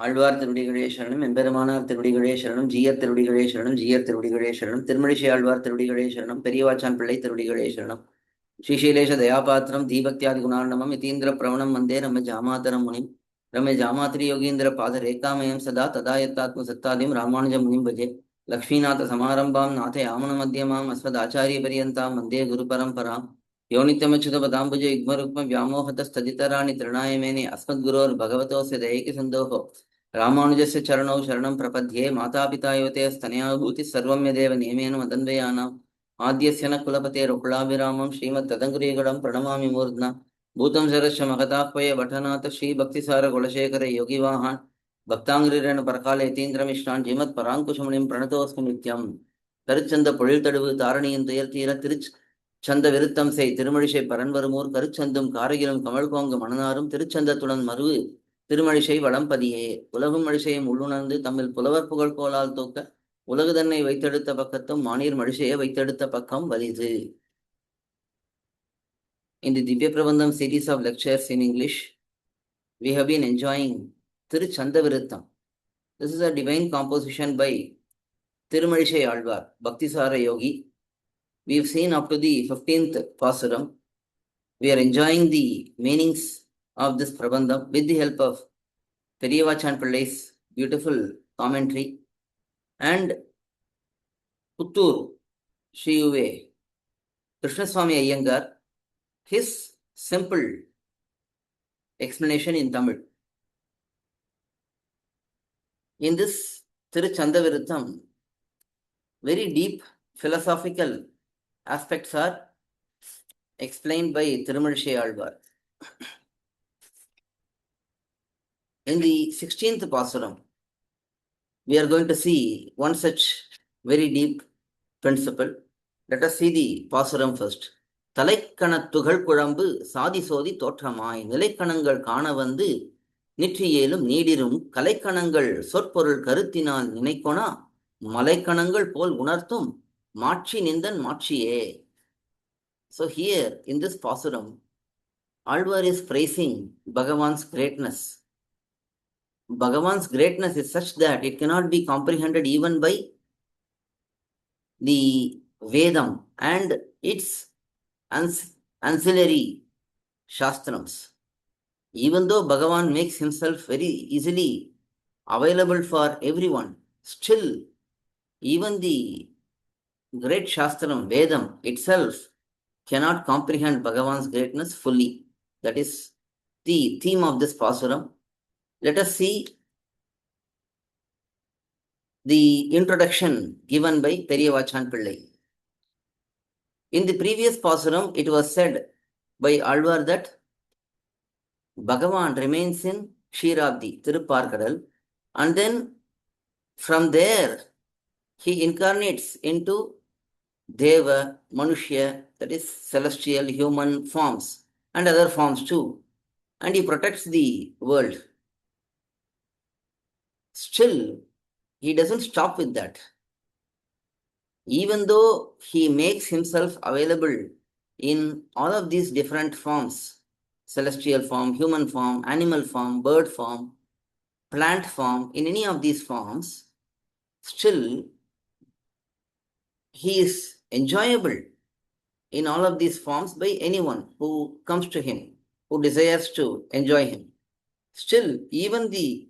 ஆழ்வார் திருவடிகளே சரணம், எம்பெருமானார் திருவடிகளே சரணம், ஜீயர் திருவடிகளே சரணம், ஜீயர் திருவடிகளே சரணம், திருமழிசை ஆழ்வார் திருவடிகளே சரணம், பெரியவாச்சான் பிள்ளை திருவடிகளே சரணம். ஸ்ரீசைலேஷ தயாபாத்திரம் தீபக்தியாதி குணார்ணவம் யதீந்திர பிரவணம் வந்தே ரம ஜாமாதரம் முனிம் ரம ஜாமாத்திரி யோகீந்திர பாத ரேகாமயம் சதா ததா யத்தாத்ம சத்தாதிம் ராமானுஜ முனிம் பஜே. லக்ஷ்மீநாத சமாரம்பாம் நாத யாமன மத்தியமாம் அஸ்மத் ஆச்சாரிய பரியந்தாம் வந்தே குரு பரம்பராம். யோ நித்யமச்சுத பதாம்புஜ யுக்மருக்ம வியாமோகத ஸ்ததிதராணி திருநாயமேனே அஸ்மத்குரோர் பகவதோஸ்ய தயைகி சந்தோஹோ ராமானுஜஸ்ய சரணௌ சரணம் பிரபத்யே. மாதாபிதா யோதே ஸ்தனயா பூதி சர்வம் யதேவ நியமேன மதன்வயானாம். ஆத்யஸ்ய ந குலபதேருகுலாபிராமம் ஸ்ரீமத் ததங்குரீகடம் பிரணமாமி மூர்த்னா. பூதம் சரஸ்ய மகதாத்வய வட்டநாத ஸ்ரீ பக்திசார குலசேகர யோகிவாஹான் பக்தாங்கிரீரன் பரகால யதீந்திரமிஷ்டான் ஜீமத் பராங்குஷமுனிம் பிரணதோஸ்மி நித்யம். கருச்சந்த பொழில் தடுவு தாரணியின் துயர் தீர சந்த விருத்தம் செய் திருமழிசை பரன்வருமூர் கருச்சந்தும் காரகிலும் கமழ்கோங்கு மணனாரும் திருச்சந்தத்துடன் மருவு திருமழிசை வளம்பதியே. உலகும் மழிசையும் உள்ளுணர்ந்து தம்மில் புலவர் புகழ் கோலால் தூக்க உலகு தன்னை வைத்தெடுத்த பக்கத்தும் மானீர் மழிசையை வைத்தெடுத்த பக்கம் வலிது. In the Dhivyaprabandham series of lectures in English, we have been enjoying thiruchchandha. This is a divine composition by Tirumalizhai Alvar, Bhaktisara Yogi. We have seen up to the 15th pasuram. We are enjoying the meanings of this prabandham with the help of Periyavachan Pillai's beautiful commentary and Puttur Sri U.A. Krishna swAmy Iyengar, his simple explanation in Tamil. In this thiruchchandha, very deep philosophical aspects are explained by Tirumalizhai Alvar. In the 16th pasuram, we are going to see one such very deep principle. Let us see the pasuram first. தலைக்கணத்துகள் குழம்பு சாதி சோதி தோற்றமாய் நிலைக்கணங்கள் காண வந்து நிற்றியேலும் நீடிரும் கலைக்கணங்கள் சொற்பொருள் கருத்தினால் நினைக்கொணா மலைக்கணங்கள் போல் உணர்த்தும் மாட்சி நிந்தன் மாட்சியே. So here in this pasuram, Alvar is praising Bhagavan's greatness. Bhagavan's greatness is such that it cannot be comprehended even by the Vedam and its ancillary Shastrams. Even though Bhagavan makes himself very easily available for everyone, still even the great Shastram, Vedam itself, cannot comprehend Bhagavan's greatness fully. That is the theme of this pasuram. Let us see the introduction given by Periyavachan Pillai. In the previous pasuram, it was said by Alvar that Bhagavan remains in sArathy, Tirupparkadal, and then from there he incarnates into Deva, Manushya, that is celestial human forms, and other forms too, and he protects the world. Still, he doesn't stop with that. Even though he makes himself available in all of these different forms, celestial form, human form, animal form, bird form, plant form, in any of these forms, still he is enjoyable in all of these forms by anyone who comes to him, who desires to enjoy him. Still, even the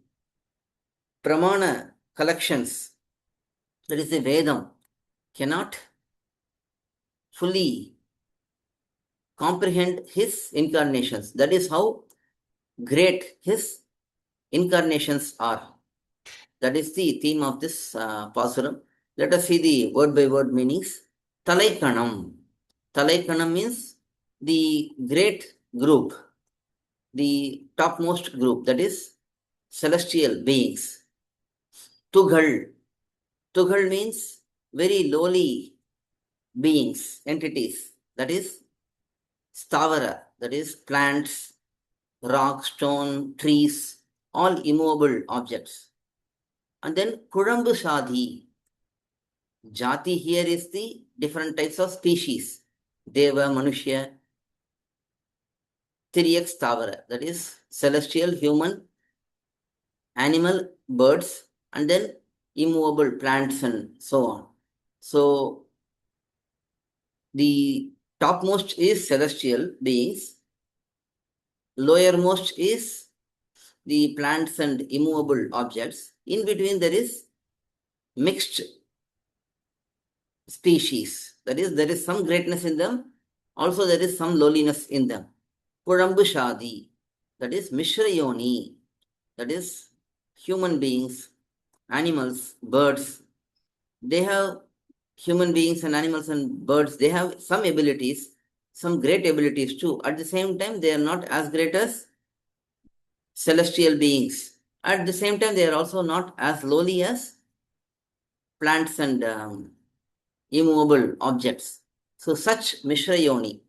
Pramana collections, that is the Vedam, cannot fully comprehend his incarnations. That is how great his incarnations are. That is the theme of this pasuram. Let us see the word by word meanings. Talaikanam. Talaikanam means the great group, the topmost group, that is celestial beings. Tughal. Tughal means very lowly beings, entities, that is Stavara, that is plants, rock, stone, trees, all immovable objects. And then Kurambu Shadhi. Jati here is the different types of species. Deva, Manushya, Tiryak, Stavara, that is celestial, human, animal, birds, and then immovable plants and so on. So the topmost is celestial beings, lowermost is the plants and immovable objects. In between there is mixed species. That is, there is some greatness in them, also there is some lowliness in them. Kurambu Shadi, that is Mishrayoni, that is human beings, animals, birds. They have human beings and animals and birds, they have some abilities, some great abilities too. At the same time, they are not as great as celestial beings. At the same time, they are also not as lowly as plants and immovable objects. So such Mishrayoni,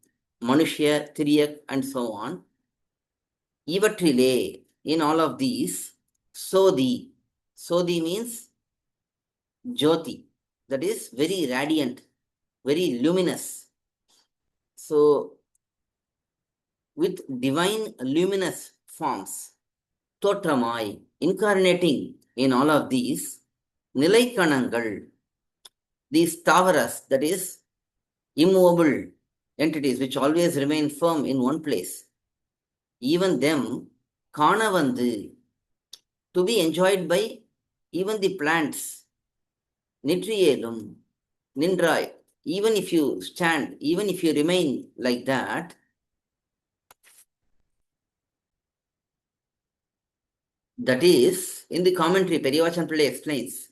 Manushya, Tiriyak, and so on, Ivatrile, in all of these, Sodhi. Sodhi means Jyoti, that is very radiant, very luminous. So, with divine luminous forms, Totramai, incarnating in all of these, Nilaikanangal, these Tavaras, that is immovable entities which always remain firm in one place, even them, Kanavandu, to be enjoyed by even the plants, Nitriyelum, Nindrai, even if you stand, even if you remain like that, that is, in the commentary, Periyavachan Pillai explains,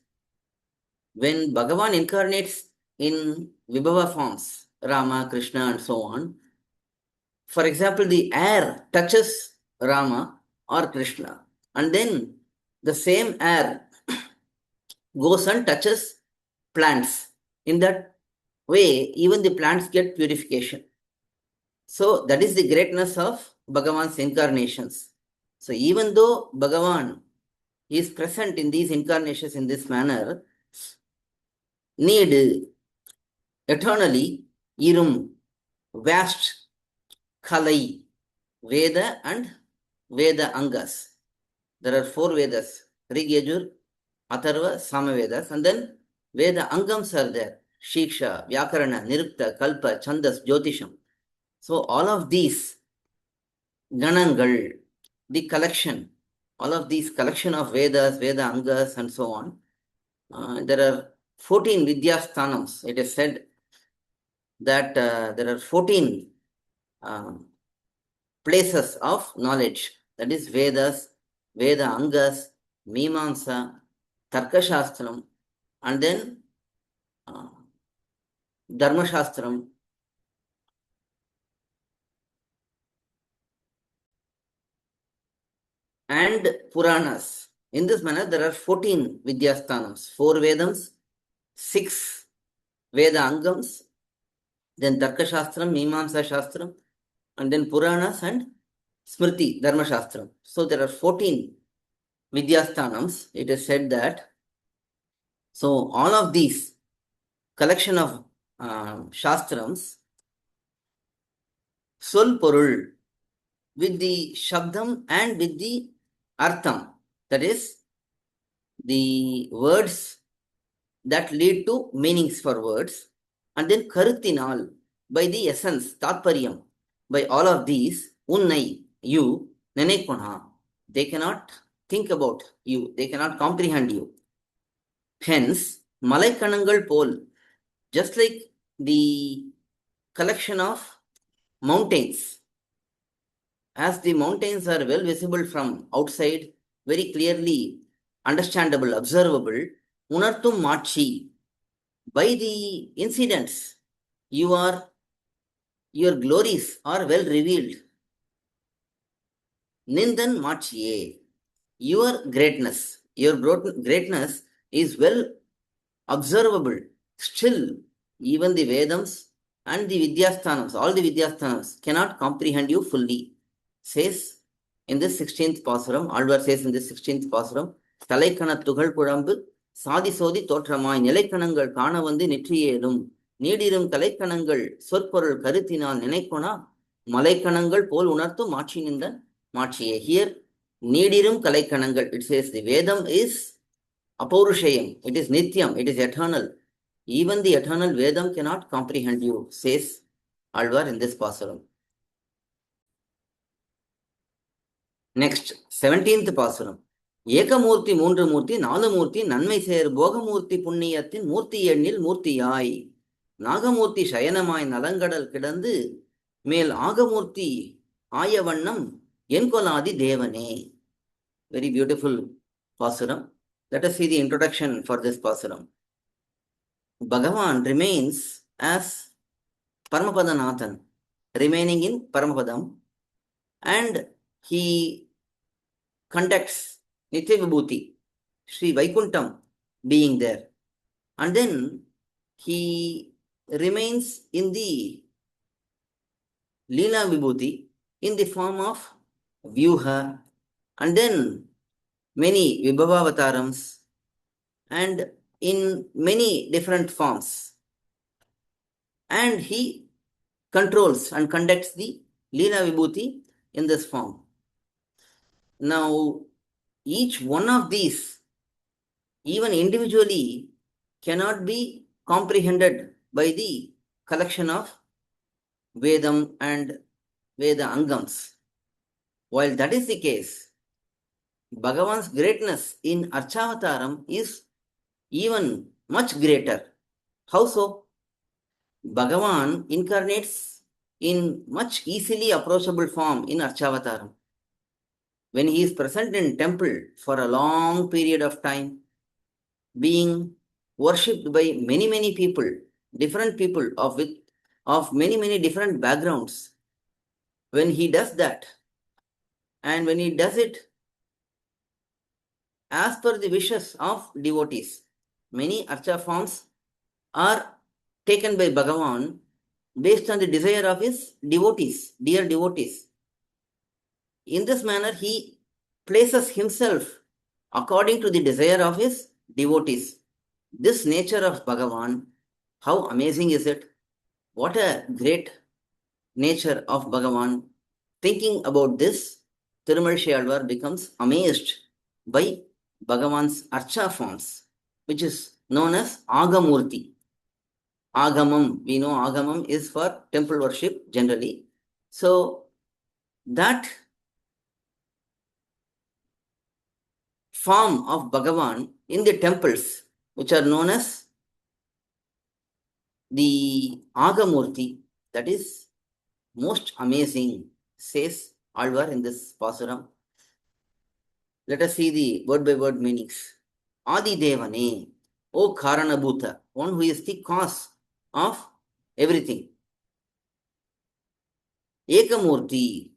when Bhagavan incarnates in Vibhava forms, Rama, Krishna, and so on, for example, the air touches Rama or Krishna, and then the same air goes and touches plants. In that way, even the plants get purification. So that is the greatness of Bhagavan's incarnations. So even though Bhagavan is present in these incarnations in this manner, need eternally Irum, vast Kalai, Veda and Veda Angas. There are 4 Vedas, Rig, Yajur, Atharva, Samavedas, and then Veda Angams are there, Shiksha, Vyakarana, Nirukta, Kalpa, Chandas, Jyotisham. So all of these Ganangal, the collection, all of these collection of Vedas, Veda Angas, and so on, there are 14 Vidyasthanams. It is said that there are 14 places of knowledge, that is Vedas, Veda Angas, Mimamsa, Tarkashastram, and then Dharmashastram, and Puranas. In this manner, there are 14 Vidyasthanams, 4 Vedams, 6 Veda Angams, then Tarkashastram, Mimamsa Shastram, and then Puranas and Smriti, Dharma Shastram. So there are 14 Vidyasthanams. It is said that, so all of these collection of Shastrams, Sol Porul, with the Shabdam and with the Artham, that is, the words that lead to meanings for words, and then Karuthinal, by the essence, Tatparyam, by all of these, Unnai, you, Nenekona, they cannot think about you, they cannot comprehend you. Hence, Malaikanangal Pol, just like the collection of mountains, as the mountains are well visible from outside, very clearly understandable, observable, Unarthum Machi, by the incidents, your glories are well revealed. Nindan Machiye, your greatness is well observable. Still, even the Vedams and the Vidyasthanams, all the Vidyasthanams cannot comprehend you fully. Says in this 16th Pasuram, Alvar says in this 16th Pasuram, Talaikana Tugal Purambu, Sadi Sodi Totramai, Nilaikanangal Kanavandi Nitriyelum, Needirum Kalaikanangal, Surporul Karuthina, Nenekona, Malaikanangal Pol Unarthu Machi Nindan Machiye. Here, Needirum Kalaikanangal. It says the Vedam is Apaurushayam. It is Nityam. It is eternal. Even the eternal Vedam cannot comprehend you, says Alvar in this Pasuram. Next, 17th Pasuram. ஏகமூர்த்தி மூன்று மூர்த்தி நாலு மூர்த்தி நன்மை சேர் போகமூர்த்தி புண்ணியத்தின் மூர்த்தி எண்ணில் மூர்த்தியாய் நாகமூர்த்தி சயனமாய் நலங்கடல் கிடந்து மேல் ஆகமூர்த்தி ஆய வண்ணம் என்கொலாதி தேவனே. Very beautiful Pasuram. Let us see the introduction for this Pasuram. Bhagavan remains as Paramapadanathan, remaining in Paramapadam, and he conducts Nitya Vibhuti, Sri Vaikuntham being there. And then he remains in the Leela Vibhuti in the form of Vyuha, and then many Vibhavatarams, and in many different forms. And he controls and conducts the Leela Vibhuti in this form. Now, each one of these, even individually, cannot be comprehended by the collection of Vedam and Veda Angams. While that is the case, Bhagavan's greatness in Archavataram is even much greater. How so? Bhagavan incarnates in much easily approachable form in Archavataram. When he is present in temple for a long period of time, being worshipped by many, many people, different people of many, many different backgrounds, when he does that, and when he does it as per the wishes of devotees, many archa forms are taken by Bhagavan based on the desire of his devotees, dear devotees. In this manner, he places himself according to the desire of his devotees. This nature of Bhagavan, how amazing is it? What a great nature of Bhagavan. Thinking about this, Tirumazhi Alvar becomes amazed by Bhagavan's archa forms, which is known as Agamurti. Agamam, we know Agamam is for temple worship generally. So, that form of Bhagavan in the temples, which are known as the Agamurti, that is most amazing, says Alvar in this Pasuram. Let us see the word by word meanings. Adi Devane, O Karanabhuta, one who is the cause of everything. Ekamurti,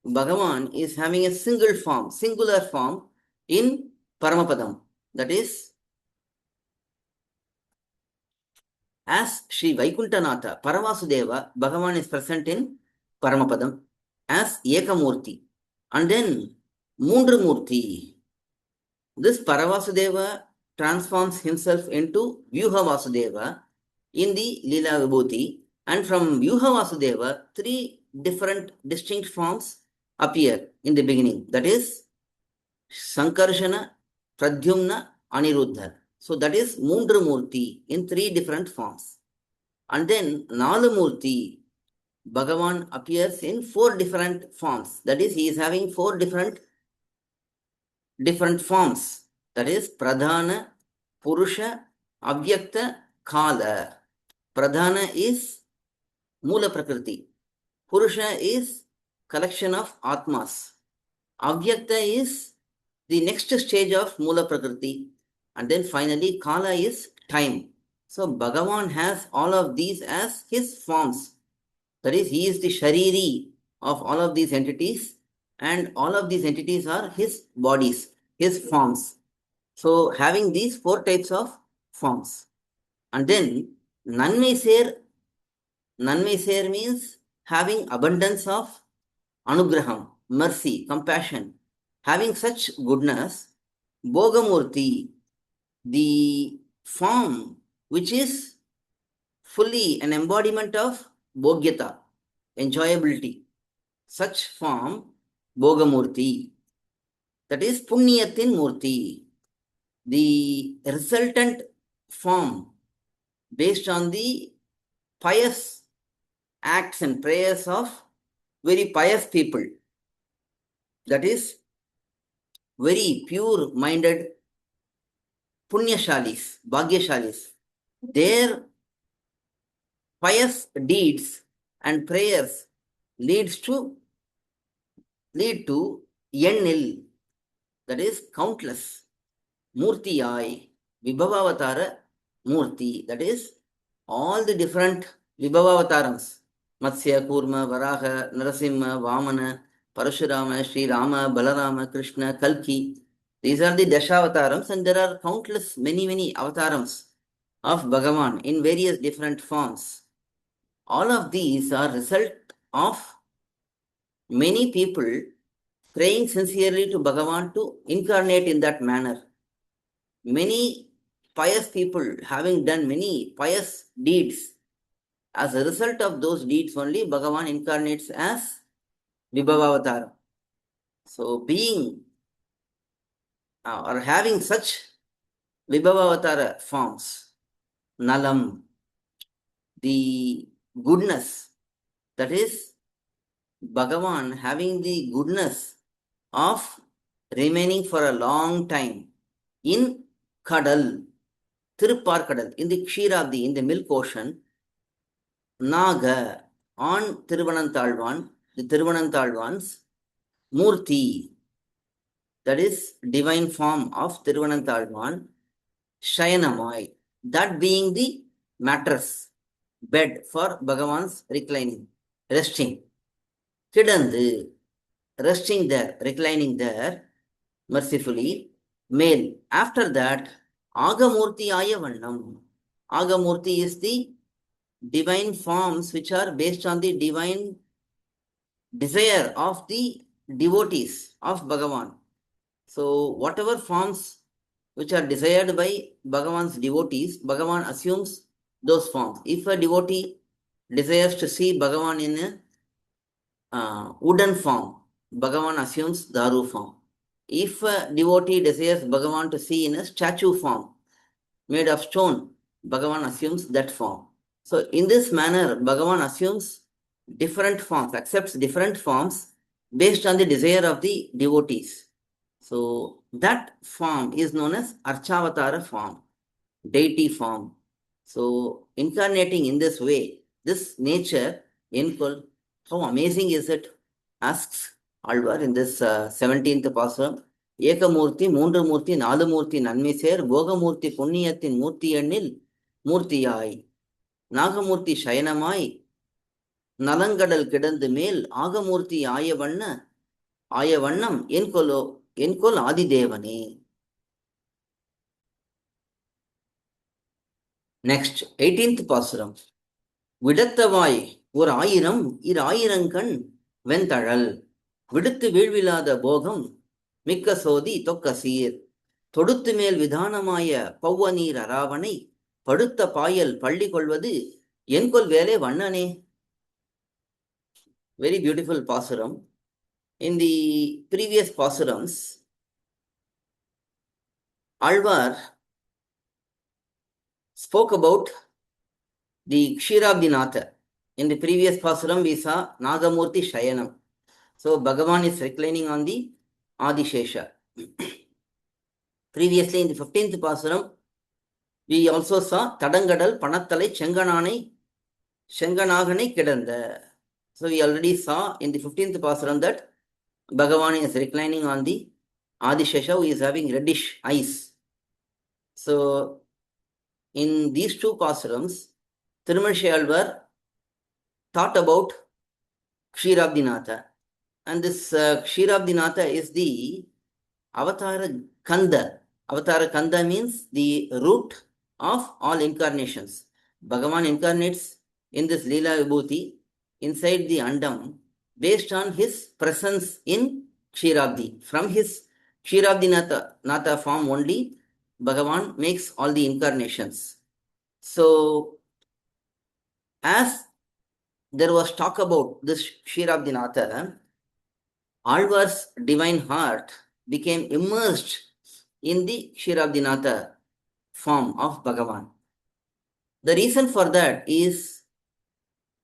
Bhagavan is having a singular form in Paramapadam. That is, as Sri Vaikunthanatha, Paravasudeva, Bhagavan is present in Paramapadam as Ekamurti. And then Mundramurti. This Paravasudeva transforms himself into Vyuha Vasudeva in the Leela Vibhuti, and from Vyuha Vasudeva, 3 different distinct forms appear in the beginning. That is Sankarshana, Pradyumna, Aniruddha. So that is Mundramurti in 3 different forms. And then Nalamurti, Bhagavan appears in 4 different forms. That is, he is having 4 different forms. That is Pradhana, Purusha, Avyakta, Kala. Pradhana is Mula Prakriti. Purusha is collection of Atmas. Avyakta is the next stage of Mula Prakriti. And then finally Kala is time. So Bhagavan has all of these as his forms. That is, he is the Shariri of all of these entities, and all of these entities are his bodies, his forms. So having these 4 types of forms. And then Nanmai Ser means having abundance of Anugraham, mercy, compassion. Having such goodness, Bhogamurti, the form which is fully an embodiment of Bhogyata, enjoyability. Such form, Bhogamurti. That is Punyatin Murti. The resultant form based on the pious acts and prayers of very pious people. That is very pure-minded Punyashalis, Bhagyashalis. Their pious deeds and prayers lead to Yenil, that is countless. Murtiyai, Vibhavavatara Murti, that is all the different Vibhavavarams. Matsya, Kurma, Varaha, Narasimha, Vamana, Parashurama, Sri Rama, Balarama, Krishna, Kalki. These are the Dashavatārams, and there are countless, many avatārams of Bhagavan in various different forms. All of these are result of many people praying sincerely to Bhagavan to incarnate in that manner. Many pious people having done many pious deeds. As a result of those deeds only, Bhagavan incarnates as Vibhavavatara. So being or having such Vibhavavatara forms, Nalam, the goodness, that is Bhagavan having the goodness of remaining for a long time in Kadal, Tirupparkadal, in the Kshiravdi, in the milk ocean, Naga, on Thiruvananthalvan, the Thiruvananthalvan's Murti, that is divine form of Thiruvananthalvan, Shayanamai, that being the mattress, bed for Bhagavan's reclining, resting. Kidandu, resting there, reclining there, mercifully, male. After that, Agamurti Ayavannam. Agamurti is the divine forms which are based on the divine desire of the devotees of Bhagavan. So, whatever forms which are desired by Bhagavan's devotees, Bhagavan assumes those forms. If a devotee desires to see Bhagavan in a wooden form, Bhagavan assumes Daru form. If a devotee desires Bhagavan to see in a statue form, made of stone, Bhagavan assumes that form. So in this manner, Bhagavan assumes different forms, accepts different forms based on the desire of the devotees. So that form is known as Archavatara form, deity form. So incarnating in this way, this nature, how amazing is it? Asks Alvar in this 17th Pasuram. ஏகமூர்த்தி மூன்று மூர்த்தி நாலு மூர்த்தி நன்மை சேர் போகமூர்த்தி புண்ணியத்தின் மூர்த்தி எண்ணில் மூர்த்தியாய் நாகமூர்த்தி சயனமாய் நலங்கடல் கிடந்து மேல் ஆகமூர்த்தி ஆய வண்ணம் என்கொல் ஆதிதேவனே. Next, 18th Pasuram. விடத்தவாய் ஒரு ஆயிரம் இராயிரங்கண் வெண்தழல் விடுத்து வீழ்விலாத போகம் மிக்க சோதி தொக்கசீர் தொடுத்து மேல் விதானமாய பௌவநீர் அராவனை படுத்த பாயல் பள்ளி கொள்வது என்கொல் வேலை வண்ணனே. Very beautiful Pasuram. In the previous Pasurams, Alvar spoke about the Kshiravdinatha. In the previous Pasuram, we saw Nagamurti Shayanam. So Bhagavan is reclining on the Adishesha. Previously, in the 15th Pasuram, we also saw Tadangadal Panathalai Shenganagane Kedanda. So we already saw in the 15th Pasuram that Bhagavan is reclining on the Adishesha, who is having reddish eyes. So in these two Pasurams, Tirumazhi thought about Kshiravdinatha. And this Kshiravdinatha is the Avatara Kanda. Avatara Kanda means the root of all incarnations. Bhagavan incarnates in this Leela Vibhuti inside the Andam based on his presence in Kshiravdi. From his Kshiravdinatha form only, Bhagavan makes all the incarnations. So, as there was talk about this Kshiravdinatha, Alvar's divine heart became immersed in the Kshetrabdinatha form of Bhagavan. The reason for that is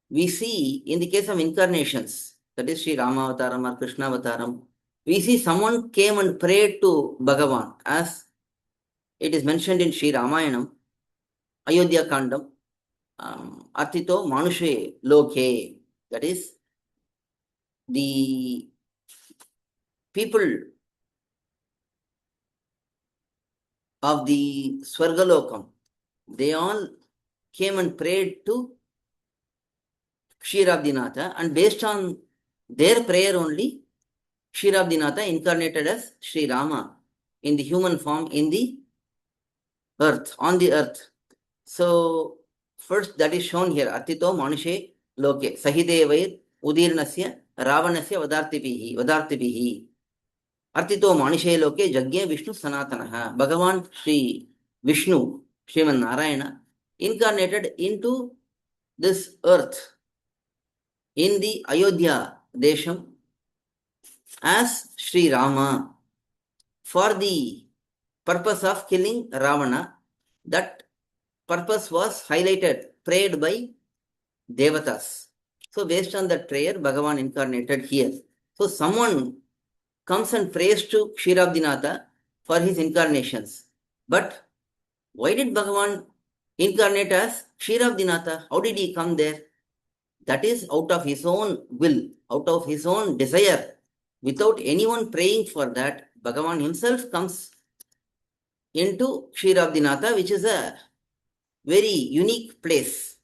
we see in the case of incarnations, that is Sri Rama Avataram or Krishna Avataram, we see someone came and prayed to Bhagavan, as it is mentioned in Sri Ramayanam, Ayodhya Kandam, Artito Manushe Loke, that is, the people of the Swargalokam, they all came and prayed to Kshetrabdinatha, and based on their prayer only, Kshetrabdinatha incarnated as Sri Rama in the human form in the earth, on the earth. So, first that is shown here, Atito Manushe Loke, Sahidevair Udirnasya Ravanasya Vadartibihi. Artito Manushe Loke Jagya Vishnu Sanatanaha. Bhagavan Sri Vishnu, Sriman Narayana, incarnated into this earth in the Ayodhya Desham as Sri Rama for the purpose of killing Ravana. That purpose was highlighted, prayed by Devatas. So based on that prayer, Bhagavan incarnated here. So someone comes and prays to Kshetrabdinatha for his incarnations. But why did Bhagavan incarnate as Kshetrabdinatha? How did he come there? That is out of his own will, out of his own desire. Without anyone praying for that, Bhagavan himself comes into Kshetrabdinatha, which is a very unique place.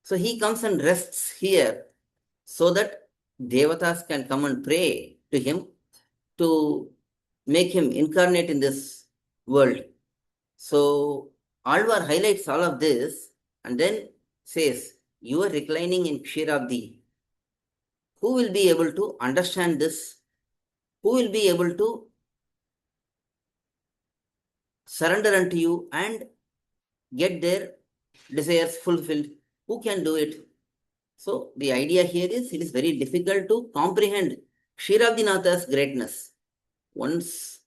So he comes and rests here so that Devatas can come and pray to him to make him incarnate in this world. So Alvar highlights all of this and then says, you are reclining in Kshetrabdi. Who will be able to understand this? Who will be able to surrender unto you and get their desires fulfilled? Who can do it? So the idea here is it is very difficult to comprehend Kshetrabdinatha's greatness. Once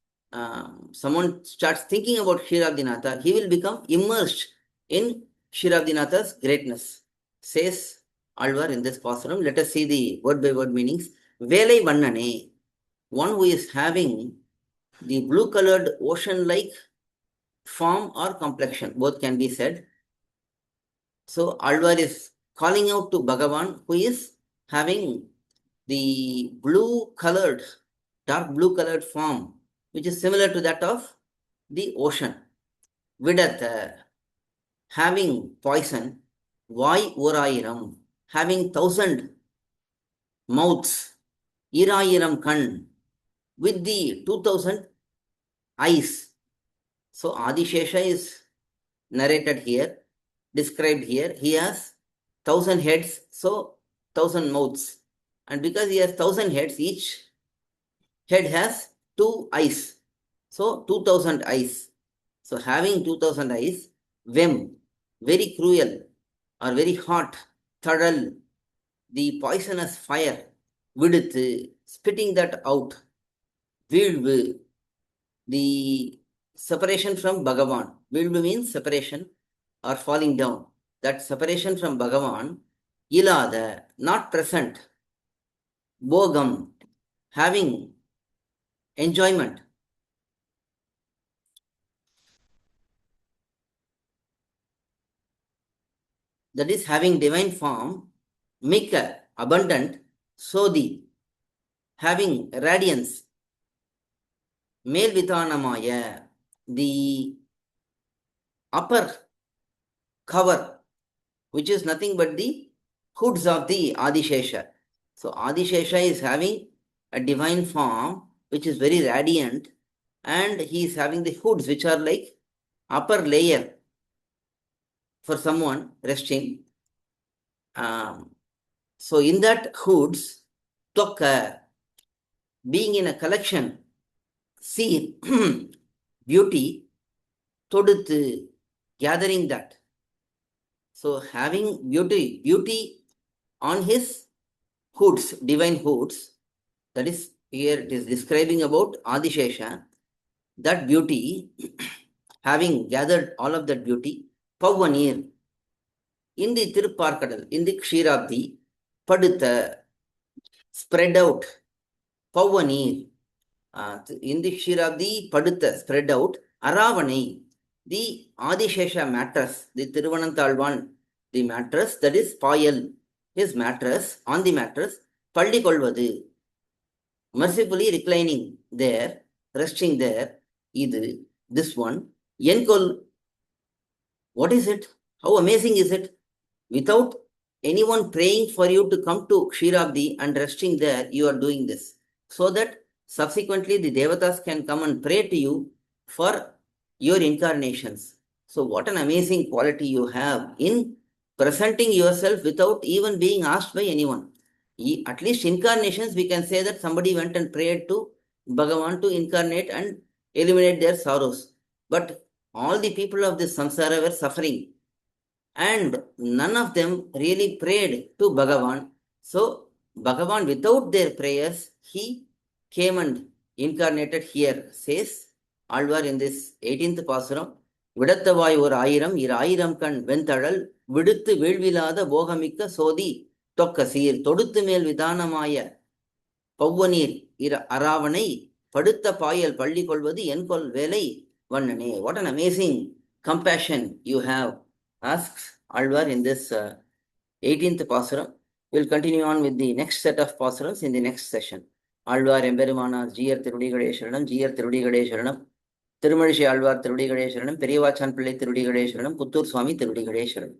someone starts thinking about Kshetrabdinatha, he will become immersed in Kshetrabdinatha's greatness, says Alvar in this pasuram. Let us see the word by word meanings. Velai Vannane, one who is having the blue colored ocean like form or complexion, both can be said. So Alvar is calling out to Bhagavan, who is having the blue colored, dark blue colored form, which is similar to that of the ocean. Vidatha, having poison. Vai Orayiram, having 1,000 mouths. Irayiram Kan, with the 2,000 eyes. So Adishesha is narrated here, described here. He has 1,000 heads, so 1,000 mouths. And because he has 1,000 heads, each head has 2 eyes. So 2,000 eyes. So having 2,000 eyes, Vem, very cruel or very hot, Thadal, the poisonous fire, Viduthu, spitting that out, Vilvu, the separation from Bhagavan. Vilvu means separation or falling down. That separation from Bhagavan, Ilada, not present, Bogam, having enjoyment. That is having divine form, Mika, abundant, Sodhi, having radiance, Melvitanamaya, the upper cover, which is nothing but the hoods of the Adishesha. So Adishesha is having a divine form which is very radiant, and he is having the hoods which are like upper layer for someone resting. So in that hoods, Tokka, being in a collection, see beauty, Toduthu, gathering that. So having beauty on his hoods, divine hoods, that is here it is describing about Adishesha, that beauty, having gathered all of that beauty, Pavvanir, in the Tirupparkadal, in the Ksheerabrati, Padutha, spread out, Pavvanir, in the Ksheerabrati, Padutha, spread out, Aravanai, the Adishesha mattress, the Thiruvananthalvan, the mattress, that is Payal, his mattress, on the mattress, Palli Kolvadu, mercifully reclining there, resting there, this one, Yenkol, what is it? How amazing is it? Without anyone praying for you to come to Ksheerabrati and resting there, you are doing this. So that subsequently the Devatas can come and pray to you for your incarnations. So what an amazing quality you have in presenting yourself without even being asked by anyone. At least incarnations, we can say that somebody went and prayed to Bhagavan to incarnate and eliminate their sorrows. But all the people of this samsara were suffering, and none of them really prayed to Bhagavan. So Bhagavan, without their prayers, he came and incarnated here, says Alvar in this 18th Pasuram. விடத்தவாய் ஒரு ஆயிரம் ஆயிரம் கண் வெண்தழல் விடுத்து வீழ்விலாத போகமிக்க சோதி தொக்க சீர் தொடுத்து மேல் விதானமாய பௌவநீர் அராவணை படுத்த பாயல் பள்ளி கொள்வது என் கொல் வேலை வண்ணனே. What an amazing compassion you have, asks Alvar in this 18th Pasuram. We'll continue on with the next set of Pasurams in the next session. Alvar Emberimanar Jiyar Thirudigalai Sharanam, Jiyar Thirudigalai Sharanam, Tirumalizhi Alvar Thirudigalai Sharanam, Periyavachan Pillai Thirudigalai Sharanam, Puttur swAmy Thirudigalai Sharanam.